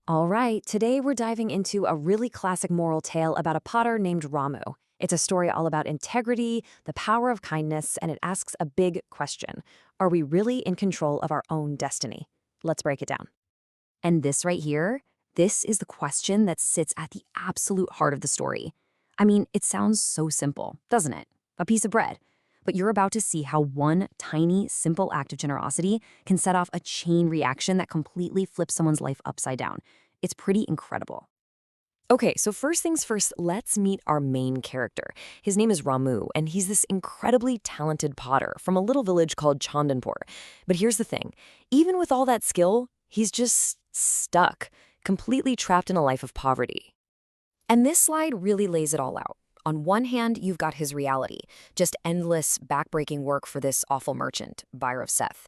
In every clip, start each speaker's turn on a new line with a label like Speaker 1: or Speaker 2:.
Speaker 1: All right, today we're diving into a really classic moral tale about a potter named Ramu. It's a story all about integrity, the power of kindness, and it asks a big question. Are we really in control of our own destiny? Let's break it down. And this right here, this is the question that sits at the absolute heart of the story. I mean, it sounds so simple, doesn't it? A piece of bread. But you're about to see how one tiny, simple act of generosity can set off a chain reaction that completely flips someone's life upside down. It's pretty incredible. Okay, so first things first, let's meet our main character. His name is Ramu, and he's this incredibly talented potter from a little village called Chandanpur. But here's the thing, even with all that skill, he's just stuck, completely trapped in a life of poverty. And this slide really lays it all out. On one hand, you've got his reality, just endless, backbreaking work for this awful merchant, Bhairav Seth.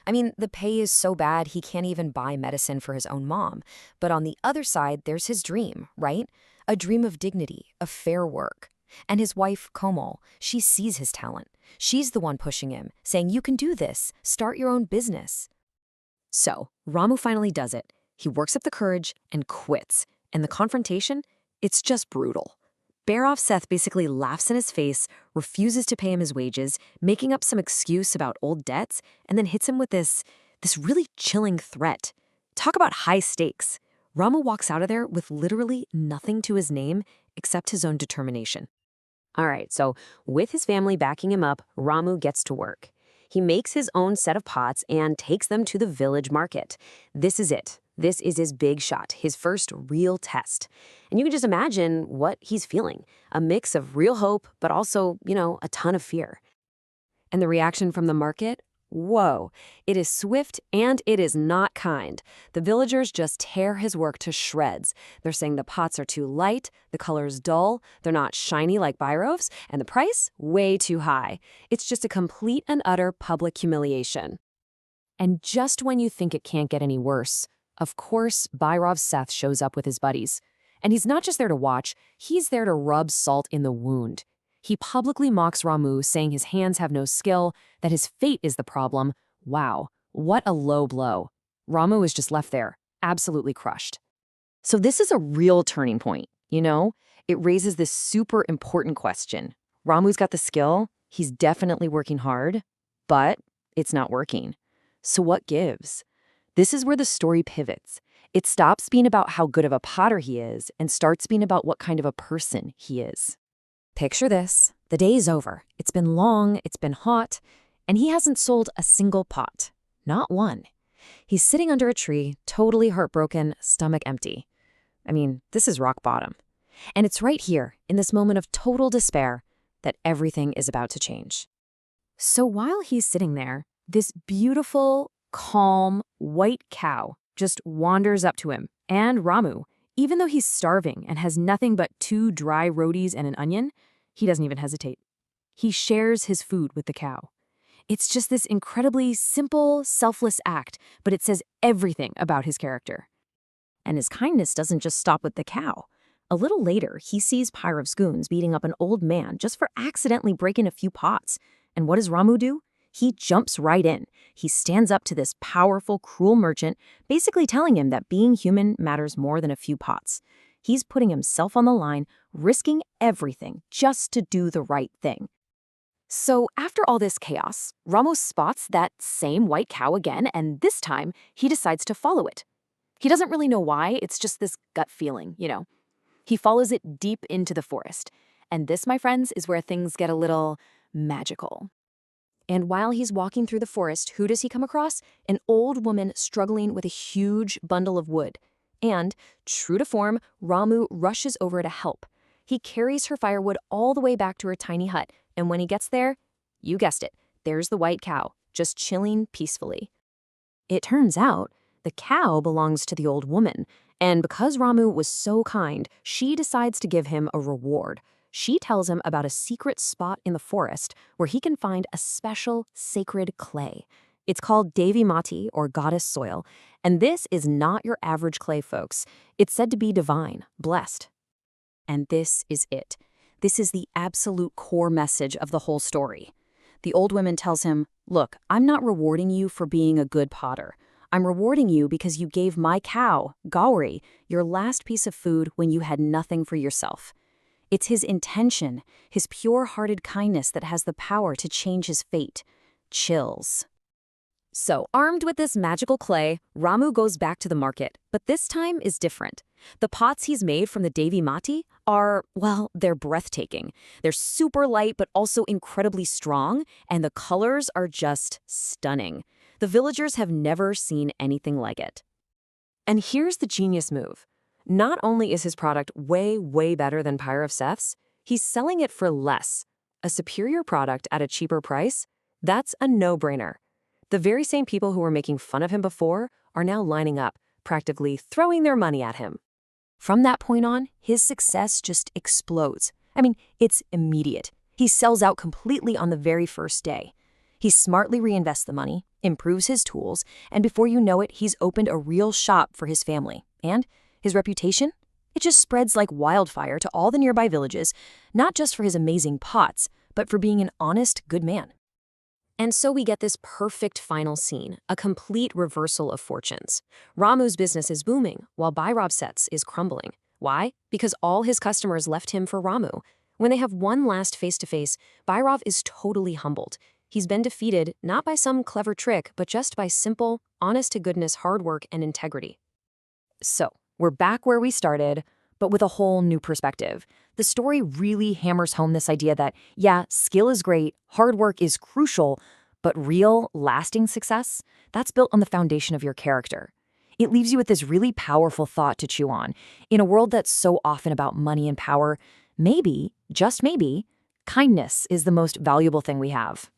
Speaker 1: I mean, the pay is so bad he can't even buy medicine for his own mom. But on the other side, there's his dream, right? A dream of dignity, of fair work. And his wife, Komal, she sees his talent. She's the one pushing him, saying, "You can do this. Start your own business." So, Ramu finally does it. He works up the courage and quits. And the confrontation? It's just brutal. Bhairav Seth basically laughs in his face, refuses to pay him his wages, making up some excuse about old debts, and then hits him with this really chilling threat. Talk about high stakes. Ramu walks out of there with literally nothing to his name except his own determination. All right, so with his family backing him up, Ramu gets to work. He makes his own set of pots and takes them to the village market. This is it. This is his big shot, his first real test. And you can just imagine what he's feeling. A mix of real hope, but also, a ton of fear. And the reaction from the market? Whoa. It is swift and it is not kind. The villagers just tear his work to shreds. They're saying the pots are too light, the color's dull, they're not shiny like Bhairav's, and the price? Way too high. It's just a complete and utter public humiliation. And just when you think it can't get any worse, of course, Bhairav Seth shows up with his buddies. And he's not just there to watch, he's there to rub salt in the wound. He publicly mocks Ramu, saying his hands have no skill, that his fate is the problem. Wow, what a low blow. Ramu is just left there, absolutely crushed. So this is a real turning point, It raises this super important question. Ramu's got the skill, he's definitely working hard, but it's not working. So what gives? This is where the story pivots. It stops being about how good of a potter he is and starts being about what kind of a person he is. Picture this. The day is over. It's been long, it's been hot, and he hasn't sold a single pot. Not one. He's sitting under a tree, totally heartbroken, stomach empty. I mean, this is rock bottom. And it's right here, in this moment of total despair, that everything is about to change. So while he's sitting there, this beautiful, calm, white cow just wanders up to him and Ramu. Even though he's starving and has nothing but 2 dry rotis and an onion, he doesn't even hesitate. He shares his food with the cow. It's just this incredibly simple, selfless act, but it says everything about his character. And his kindness doesn't just stop with the cow. A little later, he sees Bhairav's goons beating up an old man just for accidentally breaking a few pots. And what does Ramu do? He jumps right in. He stands up to this powerful, cruel merchant, basically telling him that being human matters more than a few pots. He's putting himself on the line, risking everything just to do the right thing. So after all this chaos, Ramu spots that same white cow again, and this time he decides to follow it. He doesn't really know why, it's just this gut feeling, He follows it deep into the forest. And this, my friends, is where things get a little magical. And while he's walking through the forest, who does he come across? An old woman struggling with a huge bundle of wood. And, true to form, Ramu rushes over to help. He carries her firewood all the way back to her tiny hut, and when he gets there, you guessed it, there's the white cow, just chilling peacefully. It turns out, the cow belongs to the old woman, and because Ramu was so kind, she decides to give him a reward. She tells him about a secret spot in the forest where he can find a special sacred clay. It's called Devi Mati, or goddess soil, and this is not your average clay, folks. It's said to be divine, blessed. And this is it. This is the absolute core message of the whole story. The old woman tells him, "Look, I'm not rewarding you for being a good potter.
Speaker 2: I'm rewarding you because you gave my cow, Gauri, your last piece of food when you had nothing for yourself. It's his intention, his pure-hearted kindness that has the power to change his fate. Chills.
Speaker 1: So, armed with this magical clay, Ramu goes back to the market, but this time is different. The pots he's made from the Devi Mati are, well, they're breathtaking. They're super light but also incredibly strong, and the colors are just stunning. The villagers have never seen anything like it. And here's the genius move. Not only is his product way, way better than Pyre of Seth's, he's selling it for less. A superior product at a cheaper price? That's a no-brainer. The very same people who were making fun of him before are now lining up, practically throwing their money at him.
Speaker 2: From that point on, his success just explodes. I mean, it's immediate. He sells out completely on the very first day. He smartly reinvests the money, improves his tools, and before you know it, he's opened a real shop for his family. And his reputation? It just spreads like wildfire to all the nearby villages, not just for his amazing pots, but for being an honest, good man.
Speaker 1: And so we get this perfect final scene, a complete reversal of fortunes. Ramu's business is booming, while Bhairav Seth's is crumbling. Why? Because all his customers left him for Ramu. When they have one last face-to-face, Bhairav is totally humbled. He's been defeated not by some clever trick, but just by simple, honest-to-goodness hard work and integrity. So, we're back where we started, but with a whole new perspective. The story really hammers home this idea that, yeah, skill is great, hard work is crucial, but real, lasting success, that's built on the foundation of your character. It leaves you with this really powerful thought to chew on. In a world that's so often about money and power, maybe, just maybe, kindness is the most valuable thing we have.